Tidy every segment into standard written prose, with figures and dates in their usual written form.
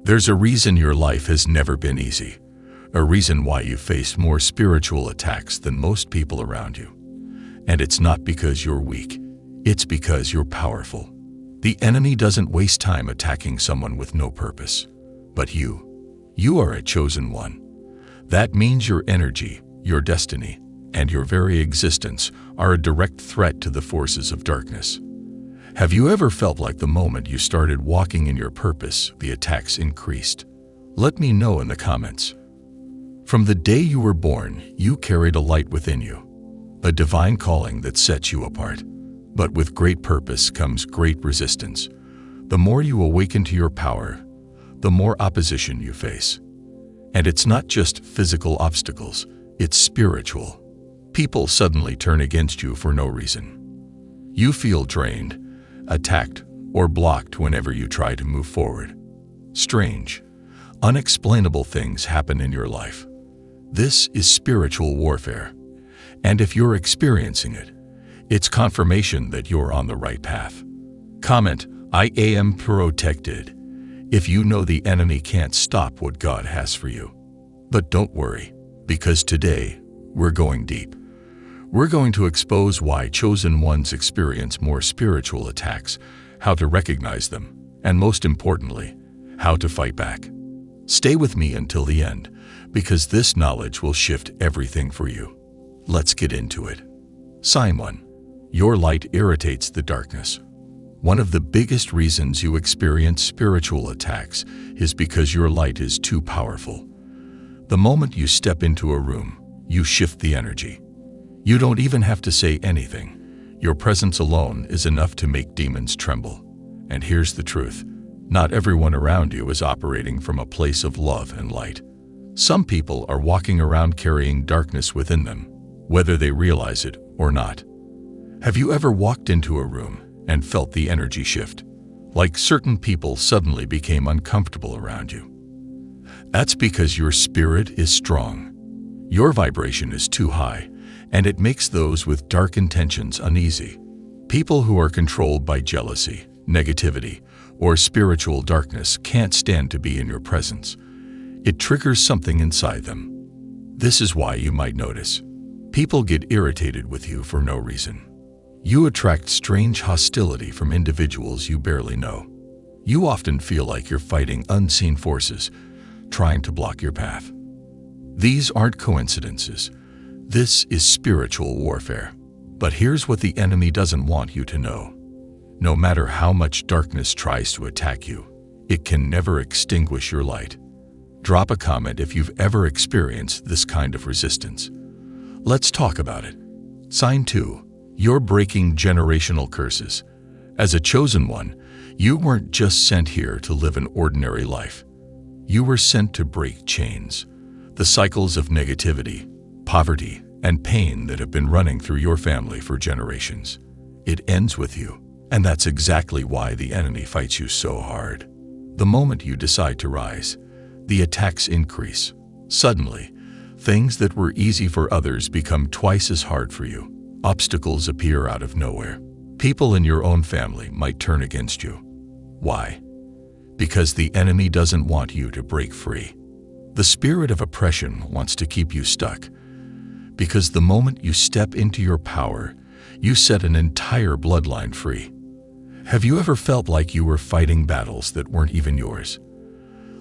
There's a reason your life has never been easy, a reason why you face more spiritual attacks than most people around you. And it's not because you're weak, it's because you're powerful. The enemy doesn't waste time attacking someone with no purpose. But you are a chosen one. That means your energy, your destiny, and your very existence are a direct threat to the forces of darkness. Have you ever felt like the moment you started walking in your purpose, the attacks increased? Let me know in the comments. From the day you were born, you carried a light within you, a divine calling that sets you apart. But with great purpose comes great resistance. The more you awaken to your power, the more opposition you face. And it's not just physical obstacles, it's spiritual. People suddenly turn against you for no reason. You feel drained, attacked, or blocked whenever you try to move forward. Strange, unexplainable things happen in your life. This is spiritual warfare. And if you're experiencing it, it's confirmation that you're on the right path. Comment, I am protected, if you know the enemy can't stop what God has for you. But don't worry, because today, we're going deep. We're going to expose why chosen ones experience more spiritual attacks, how to recognize them, and most importantly, how to fight back. Stay with me until the end, because this knowledge will shift everything for you. Let's get into it. Sign 1. Your light irritates the darkness. One of the biggest reasons you experience spiritual attacks is because your light is too powerful. The moment you step into a room, you shift the energy. You don't even have to say anything. Your presence alone is enough to make demons tremble. And here's the truth. Not everyone around you is operating from a place of love and light. Some people are walking around carrying darkness within them, whether they realize it or not. Have you ever walked into a room and felt the energy shift? Like certain people suddenly became uncomfortable around you. That's because your spirit is strong. Your vibration is too high, and it makes those with dark intentions uneasy. People who are controlled by jealousy, negativity, or spiritual darkness can't stand to be in your presence. It triggers something inside them. This is why you might notice people get irritated with you for no reason. You attract strange hostility from individuals you barely know. You often feel like you're fighting unseen forces, trying to block your path. These aren't coincidences. This is spiritual warfare. But here's what the enemy doesn't want you to know. No matter how much darkness tries to attack you, it can never extinguish your light. Drop a comment if you've ever experienced this kind of resistance. Let's talk about it. Sign 2. You're breaking generational curses. As a chosen one, you weren't just sent here to live an ordinary life. You were sent to break chains, the cycles of negativity, poverty, and pain that have been running through your family for generations. It ends with you, and that's exactly why the enemy fights you so hard. The moment you decide to rise, the attacks increase. Suddenly, things that were easy for others become twice as hard for you. Obstacles appear out of nowhere. People in your own family might turn against you. Why? Because the enemy doesn't want you to break free. The spirit of oppression wants to keep you stuck. Because the moment you step into your power, you set an entire bloodline free. Have you ever felt like you were fighting battles that weren't even yours?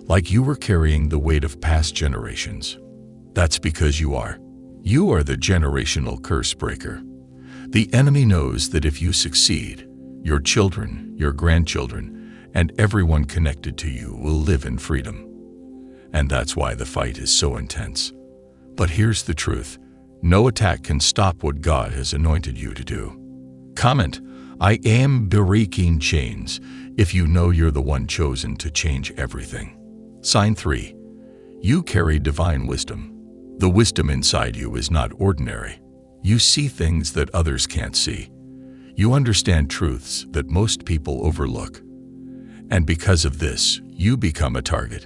Like you were carrying the weight of past generations? That's because you are. You are the generational curse breaker. The enemy knows that if you succeed, your children, your grandchildren, and everyone connected to you will live in freedom. And that's why the fight is so intense. But here's the truth. No attack can stop what God has anointed you to do. Comment, I am breaking chains, if you know you're the one chosen to change everything. Sign 3. You carry divine wisdom. The wisdom inside you is not ordinary. You see things that others can't see. You understand truths that most people overlook. And because of this, you become a target.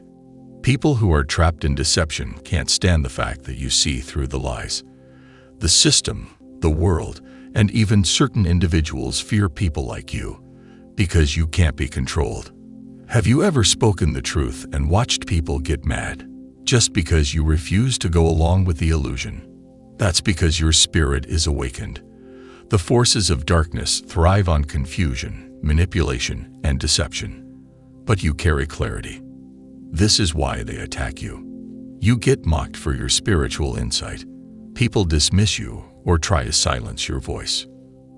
People who are trapped in deception can't stand the fact that you see through the lies. The system, the world, and even certain individuals fear people like you because you can't be controlled. Have you ever spoken the truth and watched people get mad just because you refuse to go along with the illusion? That's because your spirit is awakened. The forces of darkness thrive on confusion, manipulation, and deception. But you carry clarity. This is why they attack you. You get mocked for your spiritual insight. People dismiss you or try to silence your voice.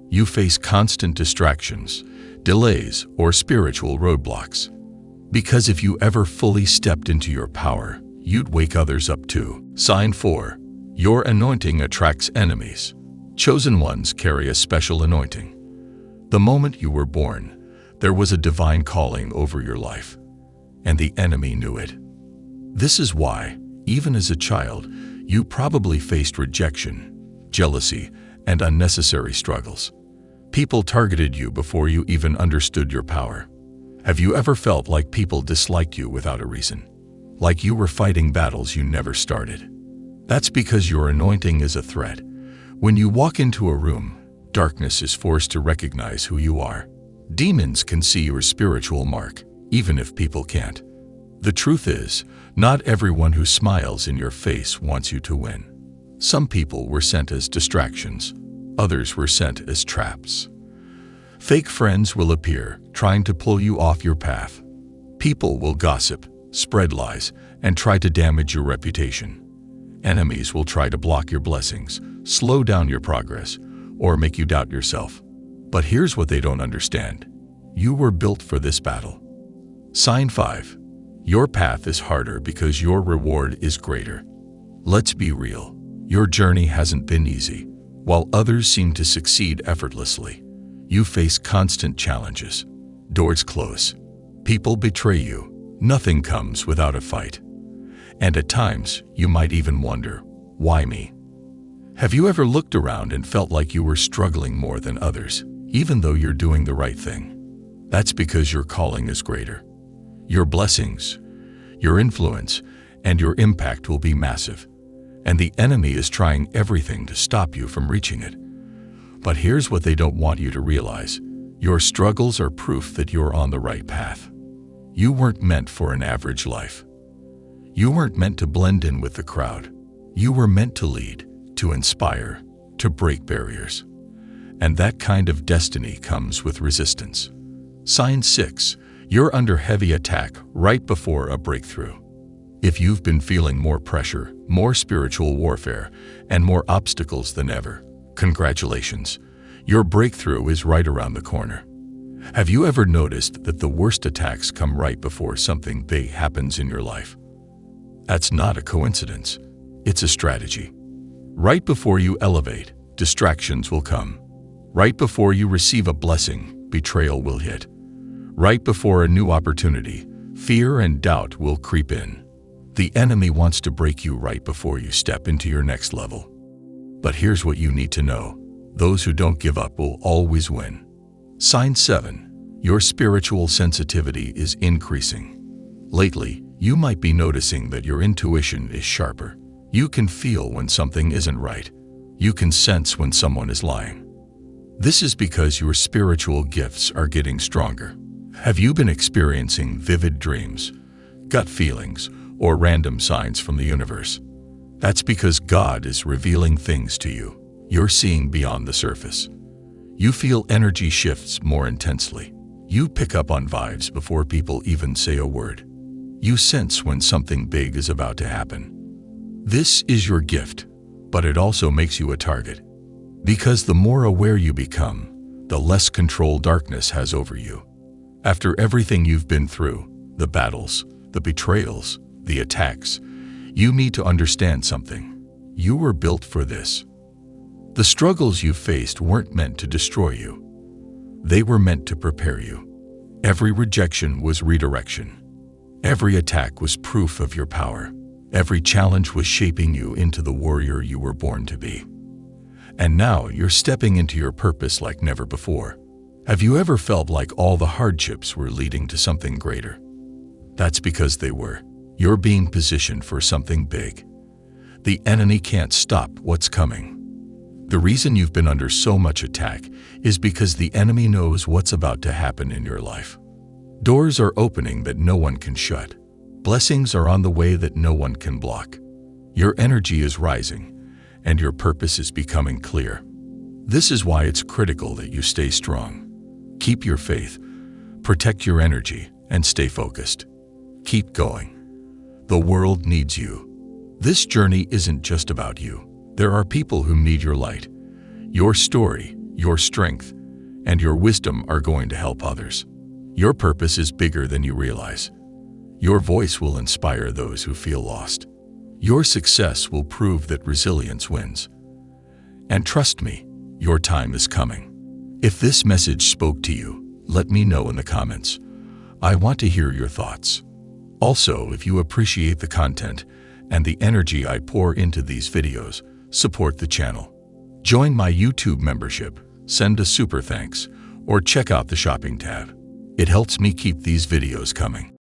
You face constant distractions, delays, or spiritual roadblocks. Because if you ever fully stepped into your power, you'd wake others up too. Sign 4. Your anointing attracts enemies. Chosen ones carry a special anointing. The moment you were born, there was a divine calling over your life, and the enemy knew it. This is why, even as a child, you probably faced rejection, jealousy, and unnecessary struggles. People targeted you before you even understood your power. Have you ever felt like people disliked you without a reason? Like you were fighting battles you never started? That's because your anointing is a threat. When you walk into a room, darkness is forced to recognize who you are. Demons can see your spiritual mark, even if people can't. The truth is, not everyone who smiles in your face wants you to win. Some people were sent as distractions. Others were sent as traps. Fake friends will appear, trying to pull you off your path. People will gossip, spread lies, and try to damage your reputation. Enemies will try to block your blessings, slow down your progress, or make you doubt yourself. But here's what they don't understand. You were built for this battle. Sign 5. Your path is harder because your reward is greater. Let's be real. Your journey hasn't been easy. While others seem to succeed effortlessly, you face constant challenges. Doors close. People betray you. Nothing comes without a fight. And at times, you might even wonder, why me? Have you ever looked around and felt like you were struggling more than others, even though you're doing the right thing? That's because your calling is greater. Your blessings, your influence, and your impact will be massive. And the enemy is trying everything to stop you from reaching it. But here's what they don't want you to realize. Your struggles are proof that you're on the right path. You weren't meant for an average life. You weren't meant to blend in with the crowd. You were meant to lead, to inspire, to break barriers. And that kind of destiny comes with resistance. Sign 6. You're under heavy attack right before a breakthrough. If you've been feeling more pressure, more spiritual warfare, and more obstacles than ever, congratulations. Your breakthrough is right around the corner. Have you ever noticed that the worst attacks come right before something big happens in your life? That's not a coincidence. It's a strategy. Right before you elevate, distractions will come. Right before you receive a blessing, betrayal will hit. Right before a new opportunity, fear and doubt will creep in. The enemy wants to break you right before you step into your next level. But here's what you need to know. Those who don't give up will always win. Sign 7. Your spiritual sensitivity is increasing. Lately, you might be noticing that your intuition is sharper. You can feel when something isn't right. You can sense when someone is lying. This is because your spiritual gifts are getting stronger. Have you been experiencing vivid dreams, gut feelings, or random signs from the universe? That's because God is revealing things to you. You're seeing beyond the surface. You feel energy shifts more intensely. You pick up on vibes before people even say a word. You sense when something big is about to happen. This is your gift, but it also makes you a target. Because the more aware you become, the less control darkness has over you. After everything you've been through, the battles, the betrayals, the attacks, you need to understand something. You were built for this. The struggles you faced weren't meant to destroy you. They were meant to prepare you. Every rejection was redirection. Every attack was proof of your power. Every challenge was shaping you into the warrior you were born to be. And now you're stepping into your purpose like never before. Have you ever felt like all the hardships were leading to something greater? That's because they were. You're being positioned for something big. The enemy can't stop what's coming. The reason you've been under so much attack is because the enemy knows what's about to happen in your life. Doors are opening that no one can shut. Blessings are on the way that no one can block. Your energy is rising, and your purpose is becoming clear. This is why it's critical that you stay strong. Keep your faith, protect your energy, and stay focused. Keep going. The world needs you. This journey isn't just about you. There are people who need your light. Your story, your strength, and your wisdom are going to help others. Your purpose is bigger than you realize. Your voice will inspire those who feel lost. Your success will prove that resilience wins. And trust me, your time is coming. If this message spoke to you, let me know in the comments. I want to hear your thoughts. Also, if you appreciate the content and the energy I pour into these videos, support the channel. Join my YouTube membership, send a super thanks, or check out the shopping tab. It helps me keep these videos coming.